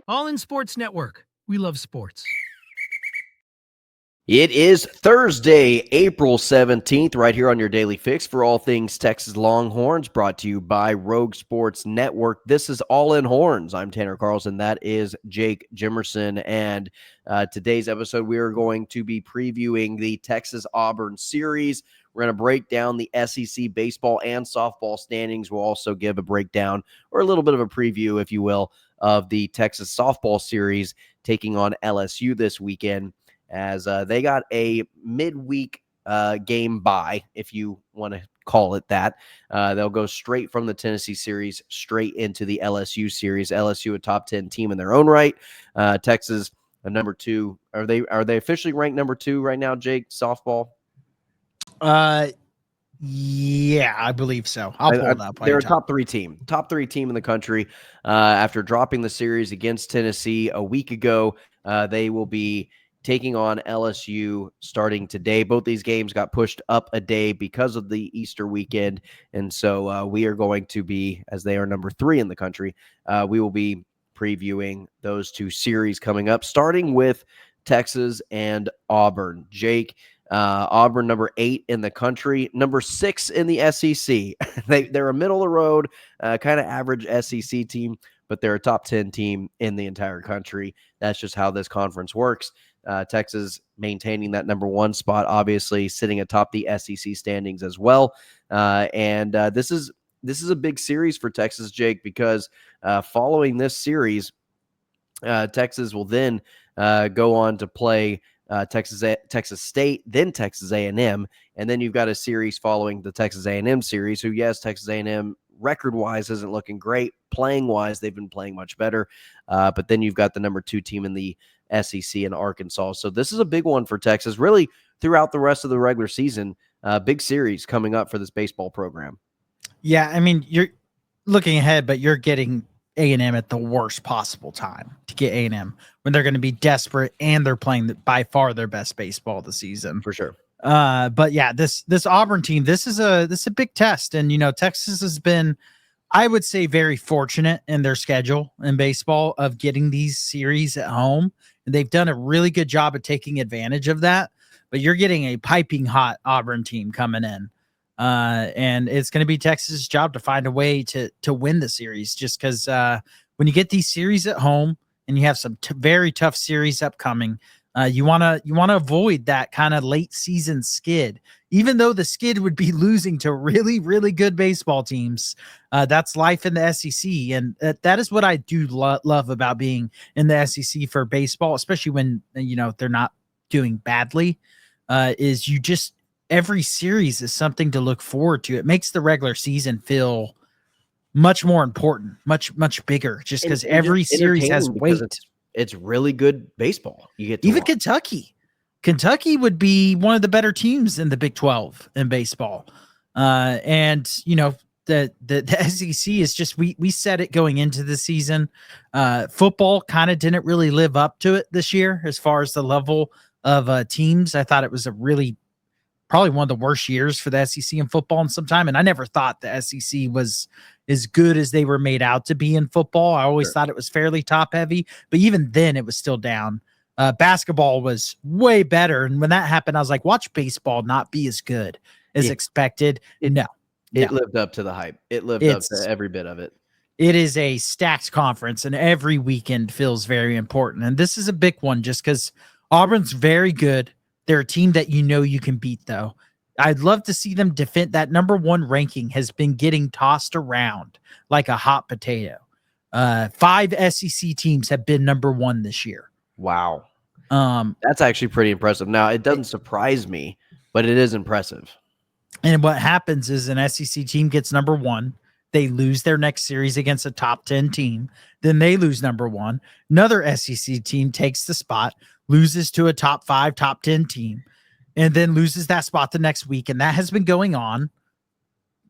All in Sports Network. We love sports. It is Thursday, April 17th, right here on your Daily Fix for all things Texas Longhorns, brought to you by Rogue Sports Network. This is All in Horns. I'm Tanner Carlson. That is Jake Jimerson. And today's episode, we are going to be previewing the Texas-Auburn series. We're going to break down the SEC baseball and softball standings. We'll also give a breakdown or a little bit of a preview, if you will, of the Texas softball series taking on LSU this weekend, as they got a midweek game bye, if you want to call it that. They'll go straight from the Tennessee series straight into the LSU series. LSU, a top 10 team in their own right. Texas, a number 2. Are they officially ranked number 2 right now, Jake, softball? Yeah, I believe so. I'll pull it up. They're a top 3 team in the country. After dropping the series against Tennessee a week ago, they will be taking on LSU starting today. Both these games got pushed up a day because of the Easter weekend, and so we are going to be, as they are number 3 in the country, we will be previewing those 2 series coming up, starting with Texas and Auburn. Jake, Auburn, number 8 in the country, number 6 in the SEC. They're a middle of the road, kind of average SEC team, but they're a top 10 team in the entire country. That's just how this conference works. Texas maintaining that number 1 spot, obviously sitting atop the SEC standings as well. And this is a big series for Texas, Jake, because following this series, Texas will then go on to play Texas State, then Texas A&M, and then you've got a series following the Texas A&M series, who, yes, Texas A&M record-wise isn't looking great. Playing-wise, they've been playing much better. But then you've got the number 2 team in the SEC in Arkansas. So this is a big one for Texas, really throughout the rest of the regular season. Big series coming up for this baseball program. Yeah, I mean, you're looking ahead, but you're getting A&M at the worst possible time to get A&M when they're going to be desperate and they're playing by far their best baseball of the season. For sure. But yeah, this Auburn team, this is a big test. And, Texas has been, I would say, very fortunate in their schedule in baseball of getting these series at home. And they've done a really good job of taking advantage of that. But you're getting a piping hot Auburn team coming in. And it's going to be Texas's job to find a way to win the series, just because when you get these series at home and you have some very tough series upcoming, you want to avoid that kind of late season skid, even though the skid would be losing to really, really good baseball teams. That's life in the SEC. And that is what I do love about being in the SEC for baseball, especially when, they're not doing badly, is you just, every series is something to look forward to. It makes the regular season feel much more important, much bigger, just because every series has weight. It's really good baseball. You get to even watch. Kentucky would be one of the better teams in the Big 12 in baseball. And the SEC is just, we said it going into the season. Football kind of didn't really live up to it this year as far as the level of teams. I thought it was probably one of the worst years for the SEC in football in some time. And I never thought the SEC was as good as they were made out to be in football. I always thought it was fairly top heavy, but even then it was still down. Basketball was way better. And when that happened, I was like, watch baseball not be as good as expected. It lived up to the hype. It lived up to every bit of it. It is a stacked conference and every weekend feels very important. And this is a big one just because Auburn's very good. They're a team that you can beat, though. I'd love to see them defend. That number 1 ranking has been getting tossed around like a hot potato. 5 SEC teams have been number 1 this year. Wow. That's actually pretty impressive. Now, it doesn't surprise me, but it is impressive. And what happens is an SEC team gets number 1. They lose their next series against a top 10 team. Then they lose number 1. Another SEC team takes the spot, loses to a top 5, top 10 team, and then loses that spot the next week. And that has been going on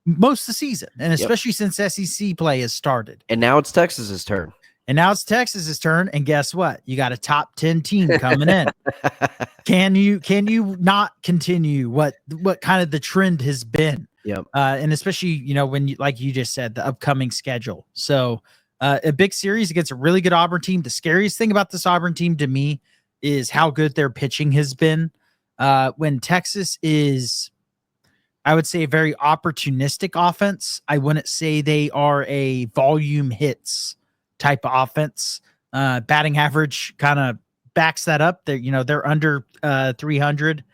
most of the season, and especially since SEC play has started. And now it's Texas's turn. And guess what? You got a top 10 team coming in. Can you not continue what kind of the trend has been? Yep. And especially, when like you just said, the upcoming schedule. So A big series against a really good Auburn team. The scariest thing about this Auburn team to me is how good their pitching has been. When Texas is, I would say, a very opportunistic offense. I wouldn't say they are a volume hits type of offense. Batting average kind of backs that up. They're under 300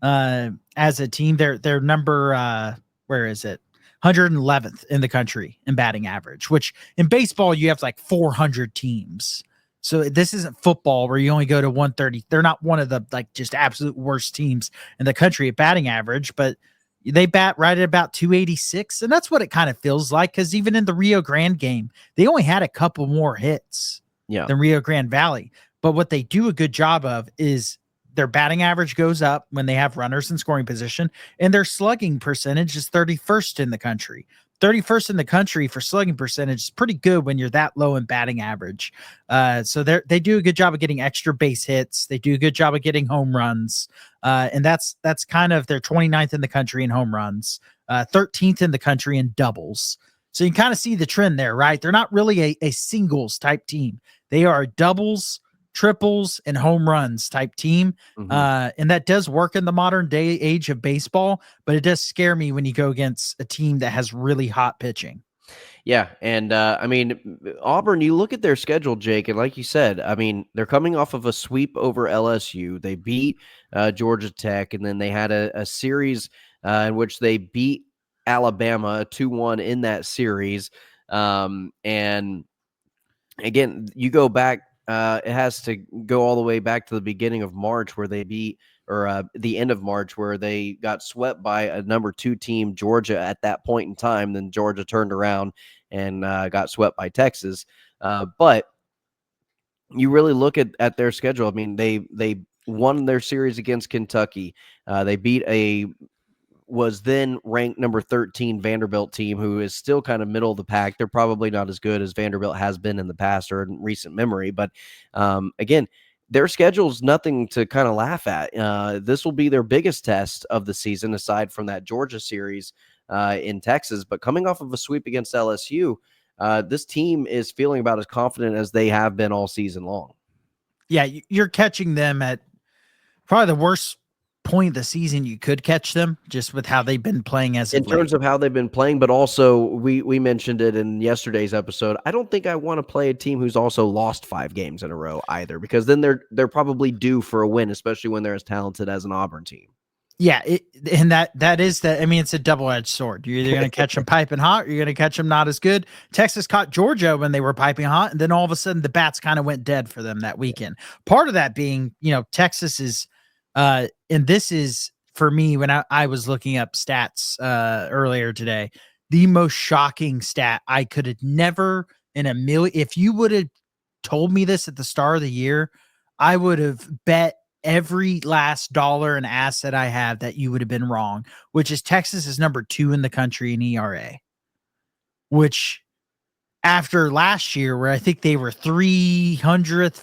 as a team. They're number where is it? 111th in the country in batting average, which in baseball you have like 400 teams. So this isn't football where you only go to 130. They're not one of the like just absolute worst teams in the country at batting average, but they bat right at about 286. And that's what it kind of feels like. Cause even in the Rio Grande game, they only had a couple more hits than Rio Grande Valley. But what they do a good job of is their batting average goes up when they have runners in scoring position, and their slugging percentage is 31st in the country. 31st in the country for slugging percentage is pretty good when you're that low in batting average. So they do a good job of getting extra base hits. They do a good job of getting home runs. And that's kind of their 29th in the country in home runs, 13th in the country in doubles. So you kind of see the trend there, right? They're not really a singles type team. They are a doubles, triples, and home runs type team. And that does work in the modern day age of baseball, but it does scare me when you go against a team that has really hot pitching. Yeah. And I mean, Auburn, you look at their schedule, Jake, and like you said, I mean, they're coming off of a sweep over LSU. They beat Georgia Tech, and then they had a series in which they beat Alabama 2-1 in that series. And again, you go back, it has to go all the way back to the beginning of March where they beat, or the end of March where they got swept by a number 2 team, Georgia, at that point in time. Then Georgia turned around and got swept by Texas. But you really look at their schedule. I mean, they won their series against Kentucky. They beat was then ranked number 13 Vanderbilt team, who is still kind of middle of the pack. They're probably not as good as Vanderbilt has been in the past or in recent memory. But again, their schedule's nothing to kind of laugh at. This will be their biggest test of the season, aside from that Georgia series in Texas. But coming off of a sweep against LSU, this team is feeling about as confident as they have been all season long. Yeah, you're catching them at probably the worst point of the season you could catch them, just with how they've been playing in terms of how they've been playing. But also we mentioned it in yesterday's episode. I don't think I want to play a team who's also lost 5 games in a row either, because then they're probably due for a win, especially when they're as talented as an Auburn team. Yeah, that is that. I mean, it's a double-edged sword. You're either going to catch them piping hot, or you're going to catch them not as good. Texas caught Georgia when they were piping hot, and then all of a sudden the bats kind of went dead for them that weekend. Part of that being, Texas is, and this is for me when I was looking up stats earlier today, the most shocking stat I could have never in a million. If you would have told me this at the start of the year, I would have bet every last dollar and asset I have that you would have been wrong, which is Texas is number 2 in the country in ERA, which after last year, where I think they were 300th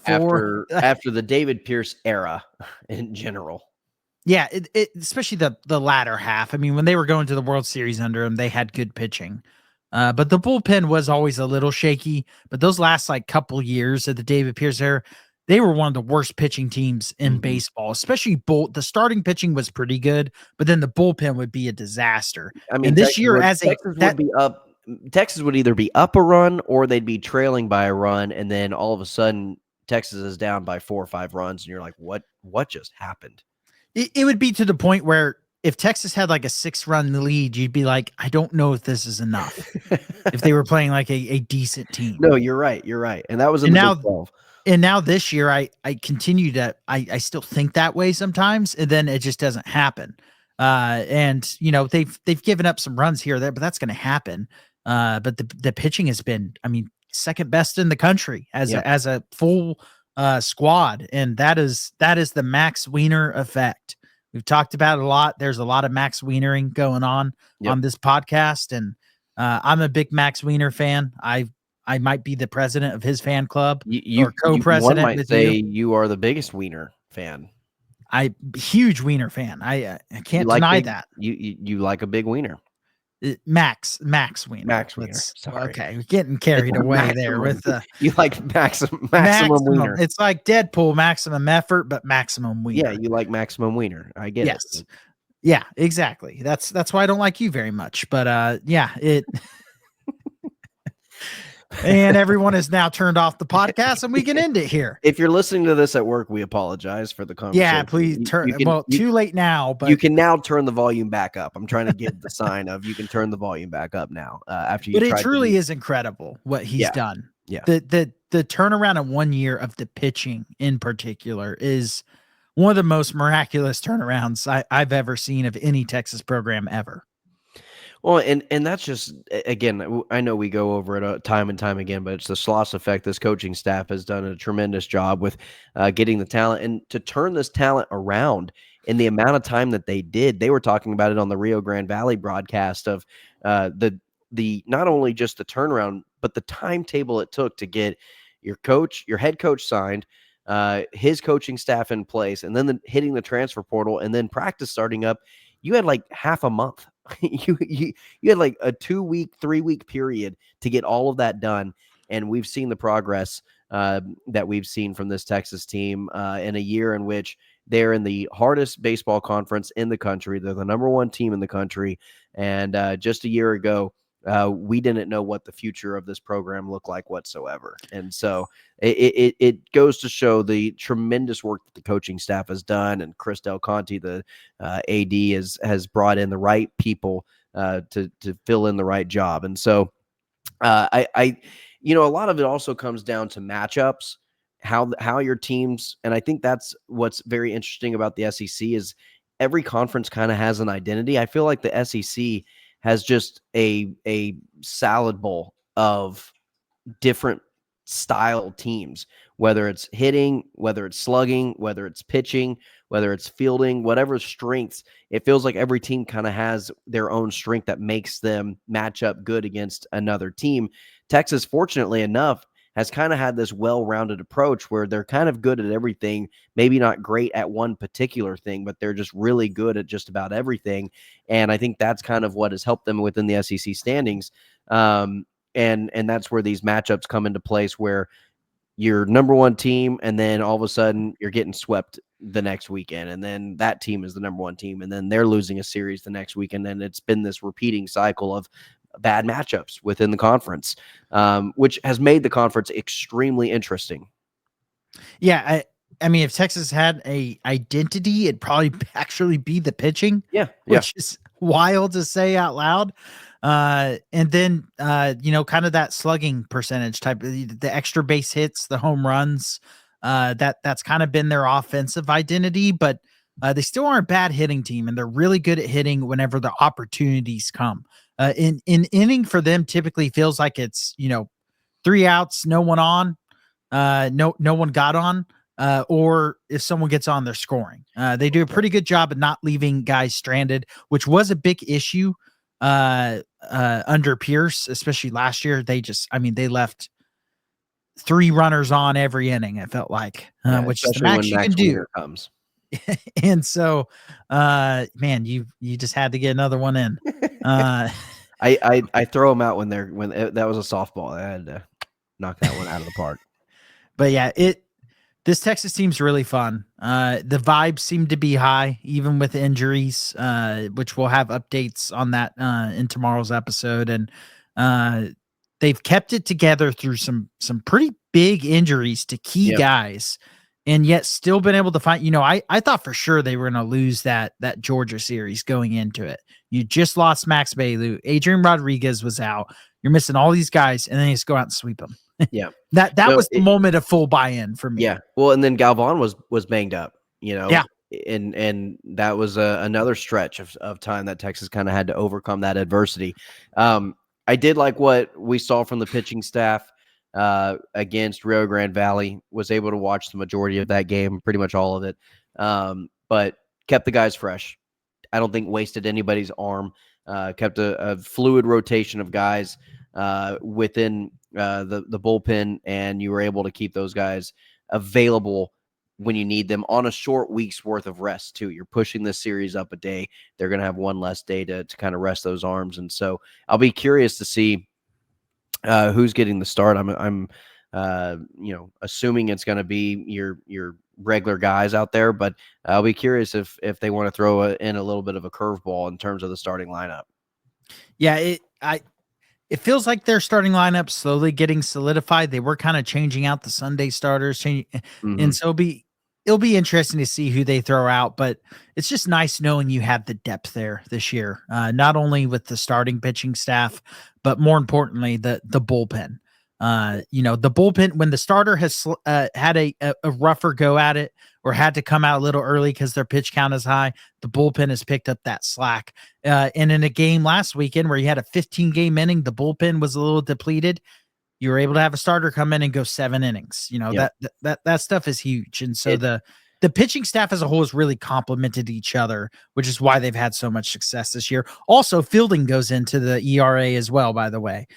after the David Pierce era in general. Yeah, it especially the latter half. I mean, when they were going to the World Series under him, they had good pitching. But the bullpen was always a little shaky. But those last like couple years of the David Pierce era, they were one of the worst pitching teams in baseball, especially the starting pitching was pretty good, but then the bullpen would be a disaster. I mean, and this year Texas would either be up a run or they'd be trailing by a run. And then all of a sudden Texas is down by 4 or 5 runs. And you're like, what just happened? It would be to the point where if Texas had like a 6-run lead, you'd be like, I don't know if this is enough. If they were playing like a decent team. No, you're right. And that was in the Big 12. And now this year, I continue to, I still think that way sometimes, and then it just doesn't happen. And they've given up some runs here or there, but that's going to happen. But the pitching has been, I mean, second best in the country as a full squad, and that is the Max Wiener effect. We've talked about it a lot. There's a lot of Max Wienering going on this podcast, and I'm a big Max Wiener fan. I might be the president of his fan club or co-president. One might say you are the biggest Wiener fan. Huge Wiener fan. I can't deny that. You like a big wiener. Max Wiener. Max Wiener. Sorry. Okay, we're getting carried away there with you like maximum maximum. wiener. It's like Deadpool, maximum effort, but maximum wiener. Yeah, you like maximum wiener. I get Yes. it. Yeah, exactly. That's why I don't like you very much. But yeah, it and everyone has now turned off the podcast and we can end it here. If you're listening to this at work, we apologize for the conversation. Yeah, please turn. Too late now, but you can now turn the volume back up. I'm trying to give the sign of you can turn the volume back up now. After you, but it truly is incredible what he's done. Yeah, the turnaround in 1 year of the pitching in particular is one of the most miraculous turnarounds I've ever seen of any Texas program ever. Well, and that's just, again, I know we go over it time and time again, but it's the Schloss effect. This coaching staff has done a tremendous job with getting the talent, and to turn this talent around in the amount of time that they did. They were talking about it on the Rio Grande Valley broadcast of the not only just the turnaround, but the timetable it took to get your head coach signed, his coaching staff in place, and then hitting the transfer portal, and then practice starting up. You had like half a month. you had like a 2-week, 3-week period to get all of that done. And we've seen the progress that we've seen from this Texas team in a year in which they're in the hardest baseball conference in the country. They're the number 1 team in the country. And just a year ago, we didn't know what the future of this program looked like whatsoever. And so it goes to show the tremendous work that the coaching staff has done, and Chris Del Conte, the AD, has brought in the right people to fill in the right job. And so a lot of it also comes down to matchups, how your teams, and I think that's what's very interesting about the SEC is every conference kind of has an identity. I feel like the SEC has just a salad bowl of different style teams, whether it's hitting, whether it's slugging, whether it's pitching, whether it's fielding, whatever strengths. It feels like every team kind of has their own strength that makes them match up good against another team. Texas, fortunately enough, has kind of had this well-rounded approach where they're kind of good at everything, maybe not great at one particular thing, but they're just really good at just about everything. And I think that's kind of what has helped them within the SEC standings. And that's where these matchups come into place, where you're number 1 team, and then all of a sudden you're getting swept the next weekend, and then that team is the number 1 team, and then they're losing a series the next weekend. And it's been this repeating cycle of bad matchups within the conference, which has made the conference extremely interesting. Yeah, I mean, if Texas had a identity, it'd probably actually be the pitching. Which is wild to say out loud. And then kind of that slugging percentage type, the extra base hits, the home runs, that's kind of been their offensive identity, but they still aren't a bad hitting team, and they're really good at hitting whenever the opportunities come. In inning for them typically feels like it's 3 outs, no one on, no one got on, or if someone gets on, they're scoring. They do a pretty good job of not leaving guys stranded, which was a big issue under Pierce, especially last year. They left 3 runners on every inning, it felt like, which is the max you can do. Comes. And so, man, you just had to get another one in. I throw them out when that was a softball. I had to knock that one out of the park. But yeah, this Texas team's really fun. The vibes seem to be high, even with injuries, which we'll have updates on that in tomorrow's episode. And they've kept it together through some pretty big injuries to key guys, and yet still been able to find, I thought for sure they were going to lose that Georgia series going into it. You just lost Max Bailu. Adrian Rodriguez was out. You're missing all these guys, and then you just go out and sweep them. Yeah. That was the moment of full buy-in for me. Yeah. Well, and then Galvan was banged up, Yeah. And that was another stretch of time that Texas kind of had to overcome that adversity. I did like what we saw from the pitching staff against Rio Grande Valley. Was able to watch the majority of that game, pretty much all of it, but kept the guys fresh. I don't think wasted anybody's arm. Kept a fluid rotation of guys within the bullpen, and you were able to keep those guys available when you need them on a short week's worth of rest too. You're pushing this series up a day. They're going to have one less day to kind of rest those arms. And so I'll be curious to see who's getting the start. I'm assuming it's going to be your regular guys out there, but I'll be curious if they want to throw in a little bit of a curveball in terms of the starting lineup. Yeah, it feels like their starting lineup slowly getting solidified. They were kind of changing out the Sunday starters, and so it'll be interesting to see who they throw out. But it's just nice knowing you have the depth there this year, not only with the starting pitching staff, but more importantly the bullpen. The bullpen, when the starter has had a rougher go at it or had to come out a little early because their pitch count is high, the bullpen has picked up that slack. And in a game last weekend where you had a 15-game inning, the bullpen was a little depleted. You were able to have a starter come in and go 7 innings. Yep. That stuff is huge. And so the pitching staff as a whole has really complemented each other, which is why they've had so much success this year. Also, fielding goes into the ERA as well, by the way.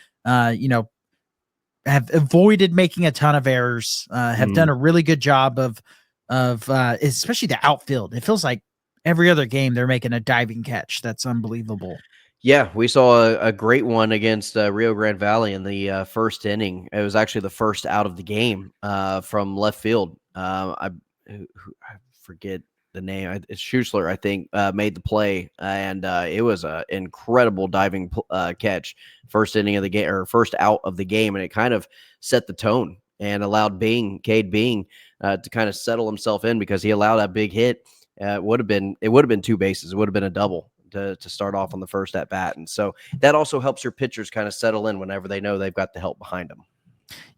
Have avoided making a ton of errors, have done a really good job of especially the outfield. It feels like every other game they're making a diving catch. That's unbelievable. Yeah, we saw a great one against Rio Grande Valley in the first inning. It was actually the first out of the game from left field. I forget the name. It's Schuessler, I think, made the play, and it was an incredible diving catch. First inning of the game, or first out of the game, and it kind of set the tone and allowed Cade Bing to kind of settle himself in, because he allowed that big hit. It would have been 2 bases. It would have been a double to start off on the first at bat, and so that also helps your pitchers kind of settle in whenever they know they've got the help behind them.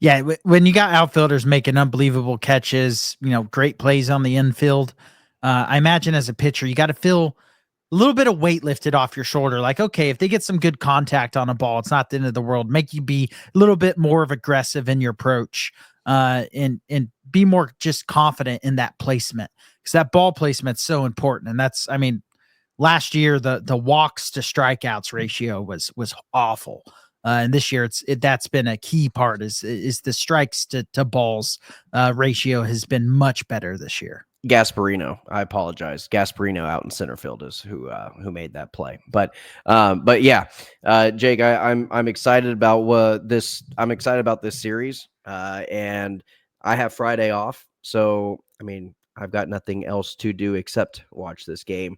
Yeah, when you got outfielders making unbelievable catches, great plays on the infield. I imagine as a pitcher, you got to feel a little bit of weight lifted off your shoulder. Like, okay, if they get some good contact on a ball, it's not the end of the world. Make you be a little bit more of aggressive in your approach, and be more just confident in that placement, because that ball placement's so important. And that's, last year the walks to strikeouts ratio was awful. And this year that's been a key part is the strikes to balls ratio has been much better this year. Gasparino, I apologize. Gasparino out in center field is who made that play. But yeah, Jake, I'm excited about this. I'm excited about this series, and I have Friday off, so I've got nothing else to do except watch this game.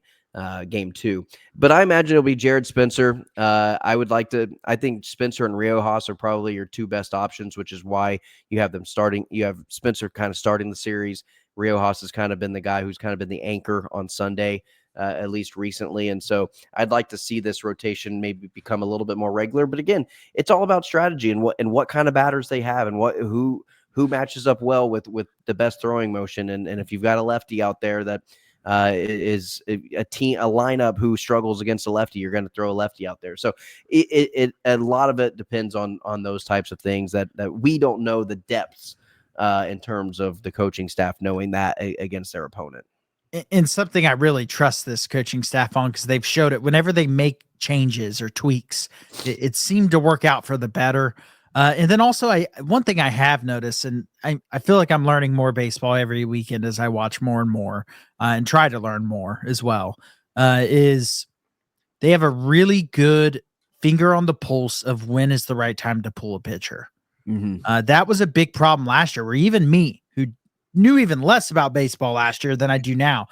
Game 2, but I imagine it'll be Jared Spencer. I think Spencer and Riojas are probably your 2 best options, which is why you have them starting. You have Spencer kind of starting the series. Riojas has kind of been the guy who's kind of been the anchor on Sunday, at least recently. And so I'd like to see this rotation maybe become a little bit more regular. But again, it's all about strategy and what kind of batters they have and who matches up well with the best throwing motion. And if you've got a lefty out there that is a lineup who struggles against a lefty, you're going to throw a lefty out there. So a lot of it depends on those types of things that we don't know the depths in terms of the coaching staff knowing that against their opponent. And something I really trust this coaching staff on, because they've showed it whenever they make changes or tweaks, it seemed to work out for the better. And then also one thing I have noticed, and I feel like I'm learning more baseball every weekend as I watch more and more and try to learn more as well, is they have a really good finger on the pulse of when is the right time to pull a pitcher. Mm-hmm. That was a big problem last year, where even me, who knew even less about baseball last year than I do now,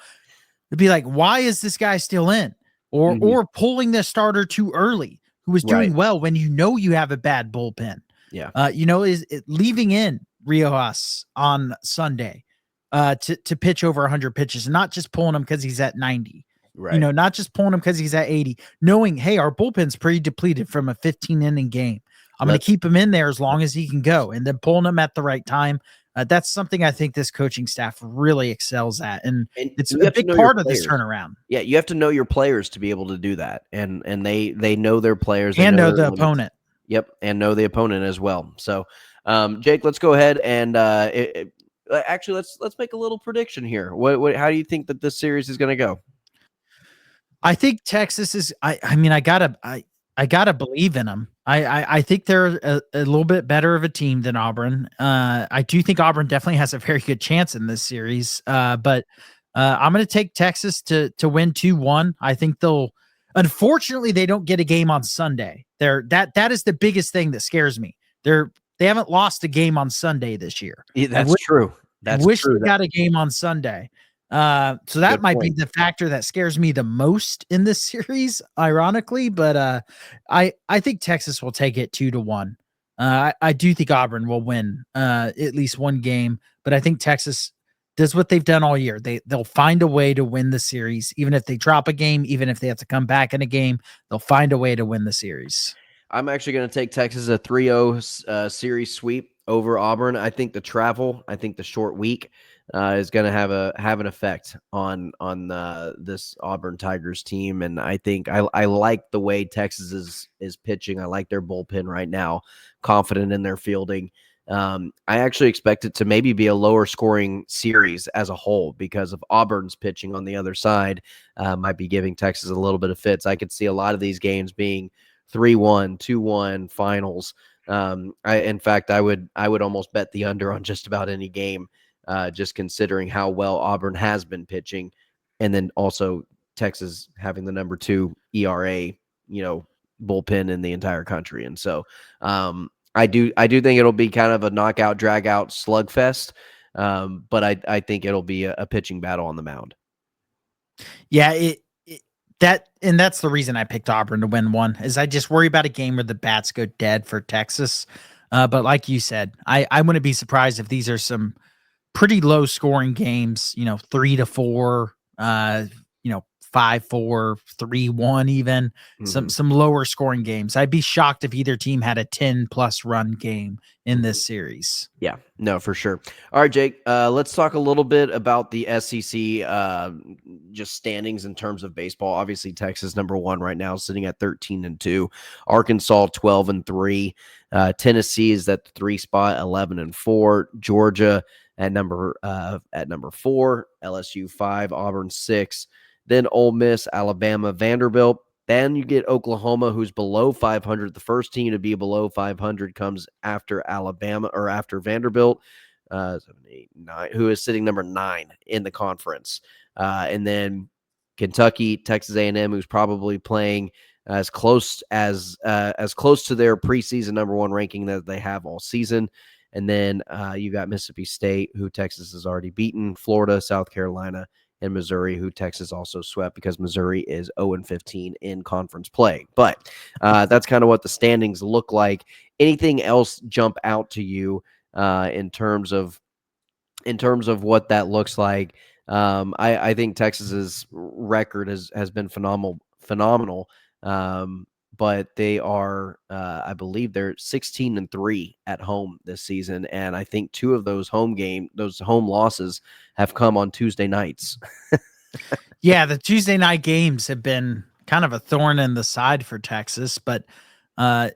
would be like, why is this guy still in? Or pulling the starter too early, who was doing well when you have a bad bullpen. Yeah. Is it leaving in Riojas on Sunday to pitch over 100 pitches, and not just pulling him because he's at 90. Right. Not just pulling him because he's at 80, knowing, hey, our bullpen's pretty depleted from a 15-inning game. I'm going to keep him in there as long as he can go, and then pulling him at the right time. That's something I think this coaching staff really excels at, and it's a big part of this turnaround. Yeah, you have to know your players to be able to do that, and they know their players and know the opponent. Yep, and know the opponent as well. So, Jake, let's go ahead and actually let's make a little prediction here. How do you think that this series is going to go? I think Texas is. I gotta believe in them. I think they're a little bit better of a team than Auburn. I do think Auburn definitely has a very good chance in this series. But I'm gonna take Texas to win 2-1. I think they'll. Unfortunately, they don't get a game on Sunday. That is the biggest thing that scares me. They haven't lost a game on Sunday this year. Yeah, I that's true. That's wish true. they got a game on Sunday. So that Good might be point. the factor that scares me the most in this series, ironically. But I think Texas will take it 2-1. I do think Auburn will win at least one game, but I think Texas does what they've done all year. They'll find a way to win the series, even if they drop a game, even if they have to come back in a game, they'll find a way to win the series. I'm actually going to take Texas a 3-0 series sweep over Auburn. I think the short week is going to have an effect on this Auburn Tigers team, and I think I like the way Texas is pitching. I like their bullpen right now. Confident in their fielding. I actually expect it to maybe be a lower scoring series as a whole because of Auburn's pitching on the other side. Might be giving Texas a little bit of fits. I could see a lot of these games being 3-1, 2-1 finals. In fact, I would almost bet the under on just about any game, just considering how well Auburn has been pitching, and then also Texas having the number 2 ERA, bullpen in the entire country. And so, I do think it'll be kind of a knockout, drag out slugfest. But I think it'll be a pitching battle on the mound. Yeah, that's the reason I picked Auburn to win one is I just worry about a game where the bats go dead for Texas. But like you said, I wouldn't be surprised if these are some pretty low scoring games, 3-4, 5-4, 3-1, even some lower scoring games. I'd be shocked if either team had a 10+ run game in this series. Yeah, no, for sure. All right, Jake, let's talk a little bit about the SEC just standings in terms of baseball. Obviously, Texas number 1 right now, sitting at 13-2. Arkansas 12-3. Tennessee is at the 3 spot, 11-4. Georgia at number 4. LSU 5. Auburn 6. Then Ole Miss, Alabama, Vanderbilt. Then you get Oklahoma, who's below 500. The first team to be below 500 comes after Alabama or after Vanderbilt, 7, 8, 9, who is sitting number 9 in the conference. And then Kentucky, Texas A&M, who's probably playing as close to their preseason number 1 ranking that they have all season. And then you got Mississippi State, who Texas has already beaten, Florida, South Carolina, and Missouri, who Texas also swept because Missouri is 0-15 in conference play. But that's kind of what the standings look like. Anything else jump out to you in terms of what that looks like? I think Texas's record has been phenomenal. But they are, I believe they're 16-3 at home this season, and I think 2 of those home losses have come on Tuesday nights. Yeah, the Tuesday night games have been kind of a thorn in the side for Texas, but the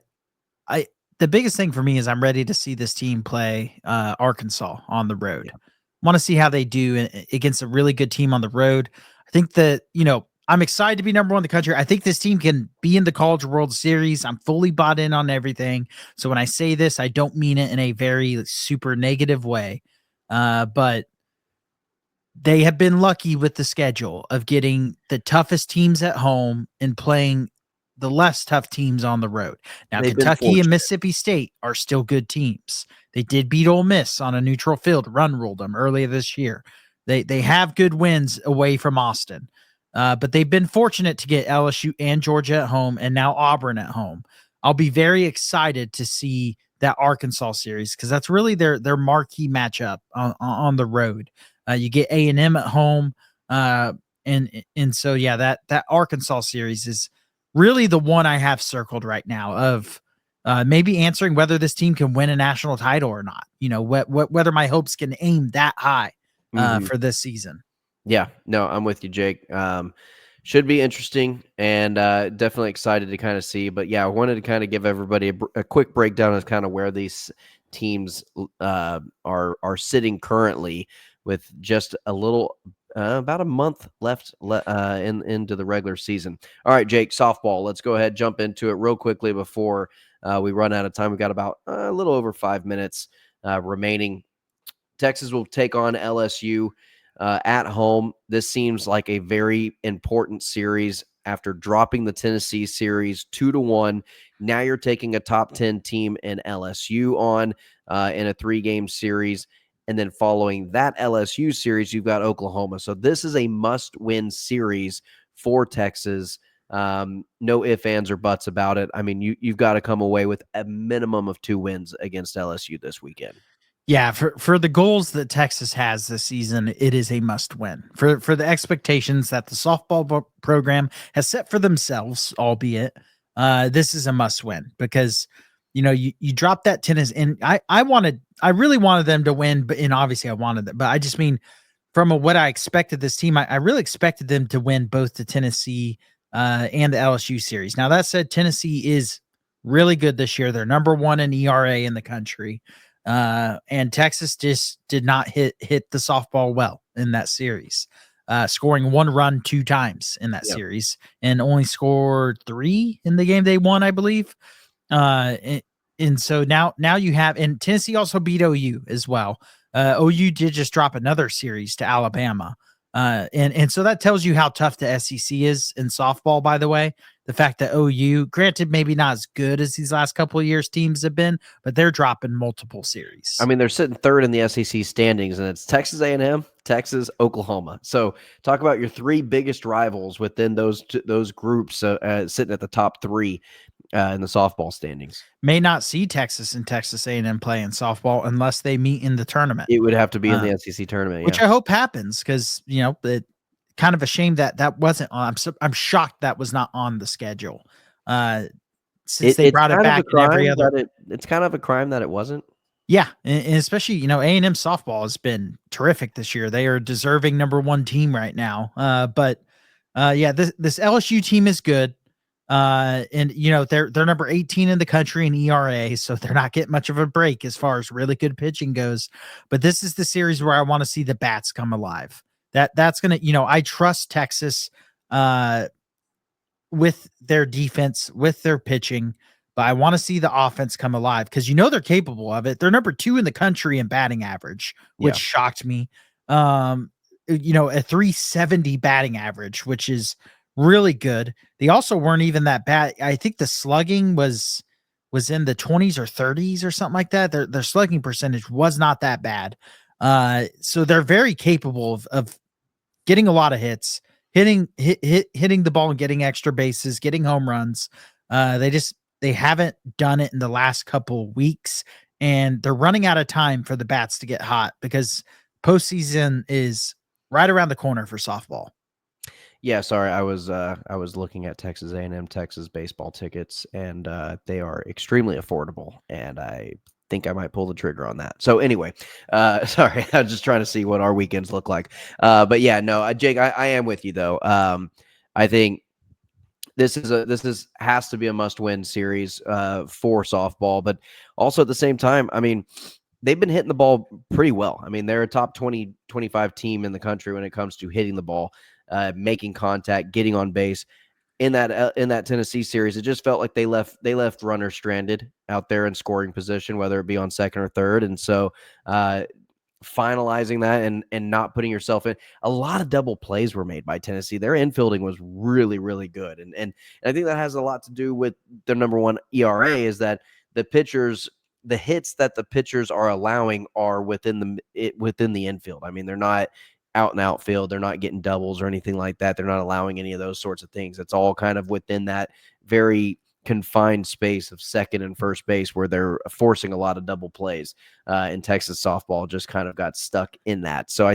biggest thing for me is I'm ready to see this team play Arkansas on the road. Yeah. Want to see how they do against a really good team on the road. I think that, I'm excited to be number 1 in the country. I think this team can be in the College World Series. I'm fully bought in on everything. So when I say this, I don't mean it in a very super negative way. But they have been lucky with the schedule of getting the toughest teams at home and playing the less tough teams on the road. Now, They've been Kentucky fortunate. and Mississippi State are still good teams. They did beat Ole Miss on a neutral field, run ruled them earlier this year. They have good wins away from Austin. But they've been fortunate to get LSU and Georgia at home and now Auburn at home. I'll be very excited to see that Arkansas series because that's really their marquee matchup on the road. You get A&M at home. And so, yeah, that Arkansas series is really the one I have circled right now of maybe answering whether this team can win a national title or not. Whether my hopes can aim that high for this season. Yeah, no, I'm with you, Jake. Should be interesting and definitely excited to kind of see. But yeah, I wanted to kind of give everybody a quick breakdown of kind of where these teams are sitting currently, with just a little About a month left into the regular season. All right, Jake, softball. Let's go ahead, jump into it real quickly before we run out of time. We've got about a little over 5 minutes remaining. Texas will take on LSU at home. This seems like a very important series after dropping the Tennessee series 2-1. Now you're taking a top 10 team in LSU on in a 3-game series. And then following that LSU series, you've got Oklahoma. So this is a must-win series for Texas. No ifs, ands, or buts about it. I mean, you've got to come away with a minimum of 2 wins against LSU this weekend. Yeah, for the goals that Texas has this season, it is a must win. For the expectations that the softball program has set for themselves, albeit this is a must win because you drop that tennis, and I really wanted them to win, but and obviously I wanted them, but I just mean from what I expected this team, I really expected them to win both the Tennessee and the LSU series. Now that said, Tennessee is really good this year. They're number 1 in ERA in the country. And Texas just did not hit the softball well in that series, scoring 1 run 2 times in that series and only scored 3 in the game they won, I believe. And so now you have, and Tennessee also beat OU as well. OU did just drop another series to Alabama. And so that tells you how tough the SEC is in softball, by the way. The fact that OU, granted, maybe not as good as these last couple of years teams have been, but they're dropping multiple series. I mean, they're sitting 3rd in the SEC standings, and it's Texas A&M, Texas, Oklahoma. So talk about your 3 biggest rivals within those groups sitting at the top 3 in the softball standings. May not see Texas and Texas A&M play in softball unless they meet in the tournament. It would have to be in the SEC tournament, which I hope happens because it kind of a shame that wasn't on. I'm shocked that was not on the schedule. Since they brought it back in every other. It's kind of a crime that it wasn't. Yeah, and especially A&M softball has been terrific this year. They are deserving number 1 team right now. But this LSU team is good. And they're number 18 in the country in ERA, so they're not getting much of a break as far as really good pitching goes. But this is the series where I want to see the bats come alive. That's gonna, I trust Texas with their defense, with their pitching, but I want to see the offense come alive because they're capable of it. They're number 2 in the country in batting average, which shocked me. A 370 batting average, which is really good. They also weren't even that bad. I think the slugging was in the 20s or 30s or something like that. Their slugging percentage was not that bad. So they're very capable of getting a lot of hits, hitting the ball and getting extra bases, getting home runs. They haven't done it in the last couple weeks, and they're running out of time for the bats to get hot because postseason is right around the corner for softball. Yeah, sorry, I was looking at Texas A&M Texas baseball tickets, and they are extremely affordable, and I think I might pull the trigger on that. So anyway, sorry, I was just trying to see what our weekends look like. But yeah, no, Jake, I am with you though. I think this has to be a must-win series for softball, but also at the same time, I mean, they've been hitting the ball pretty well. I mean, they're a top 20, 25 team in the country when it comes to hitting the ball, making contact, getting on base. In that Tennessee series, it just felt like they left runners stranded out there in scoring position, whether it be on second or third. And so finalizing that and not putting yourself in, a lot of double plays were made by Tennessee. Their infielding was really, really good. And I think that has a lot to do with their number 1 ERA is that the hits that the pitchers are allowing are within the infield. I mean, they're not out and outfield. They're not getting doubles or anything like that. They're not allowing any of those sorts of things. It's all kind of within that very confined space of second and first base where they're forcing a lot of double plays. And Texas softball just kind of got stuck in that. So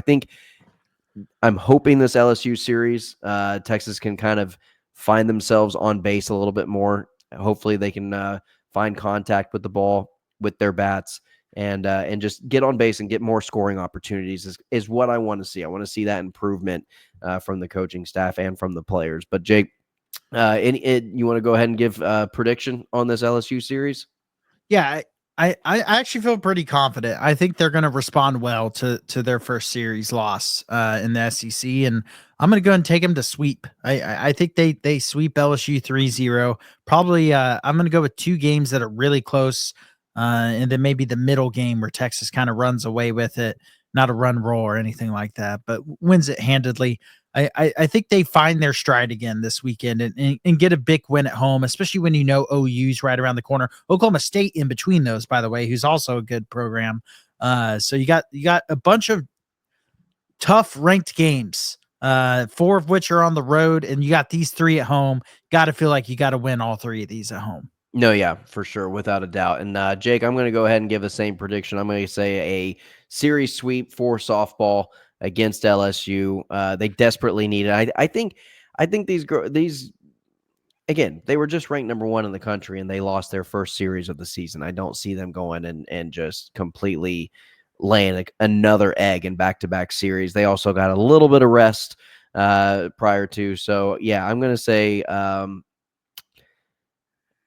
I'm hoping this LSU series, Texas can kind of find themselves on base a little bit more. Hopefully they can find contact with the ball with their bats and just get on base and get more scoring opportunities is what I want to see. I want to see that improvement from the coaching staff and from the players. But Jake, you want to go ahead and give a prediction on this LSU series? Yeah, I actually feel pretty confident. I think they're going to respond well to their first series loss in the SEC, and I'm going to go and take them to sweep. I think they sweep LSU 3-0. Probably I'm going to go with 2 games that are really close, and then maybe the middle game where Texas kind of runs away with it, not a run roll or anything like that, but wins it handedly. I think they find their stride again this weekend and get a big win at home, especially when OU's right around the corner. Oklahoma State in between those, by the way, who's also a good program. So you got a bunch of tough ranked games, 4 of which are on the road, and you got these 3 at home. Got to feel like you got to win all 3 of these at home. No, yeah, for sure, without a doubt. And Jake, I'm going to go ahead and give the same prediction. I'm going to say a series sweep for softball against LSU. They desperately need it. I think these again, they were just ranked number 1 in the country, and they lost their first series of the season. I don't see them going and just completely laying another egg in back-to-back series. They also got a little bit of rest prior to. So yeah, I'm going to say.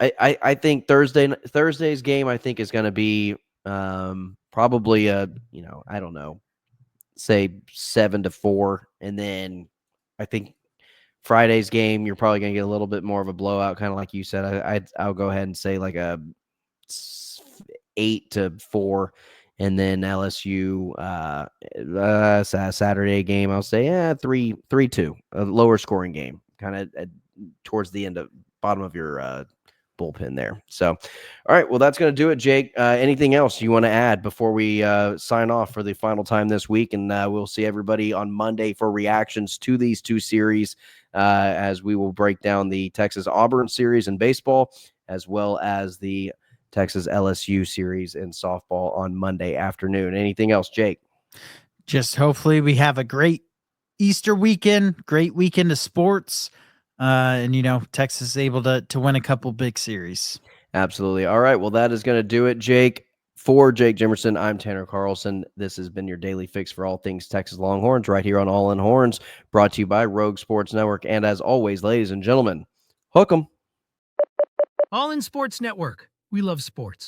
I think Thursday's game I think is going to be probably I don't know, say 7-4, and then I think Friday's game you're probably going to get a little bit more of a blowout, kind of like you said. I'll go ahead and say like a 8-4, and then LSU Saturday game I'll say 3-2, a lower scoring game, kind of towards the end of bottom of your bullpen there. So, all right, well, that's going to do it, Jake. Anything else you want to add before we sign off for the final time this week? And we'll see everybody on Monday for reactions to these 2 series, as we will break down the Texas Auburn series in baseball, as well as the Texas LSU series in softball on Monday afternoon. Anything else, Jake? Just hopefully we have a great Easter weekend, great weekend of sports. And Texas is able to win a couple big series. Absolutely. All right. Well, that is going to do it, Jake. For Jake Jimerson, I'm Tanner Carlson. This has been your daily fix for all things Texas Longhorns right here on All In Horns, brought to you by Rogue Sports Network. And as always, ladies and gentlemen, hook 'em. All in Sports Network. We love sports.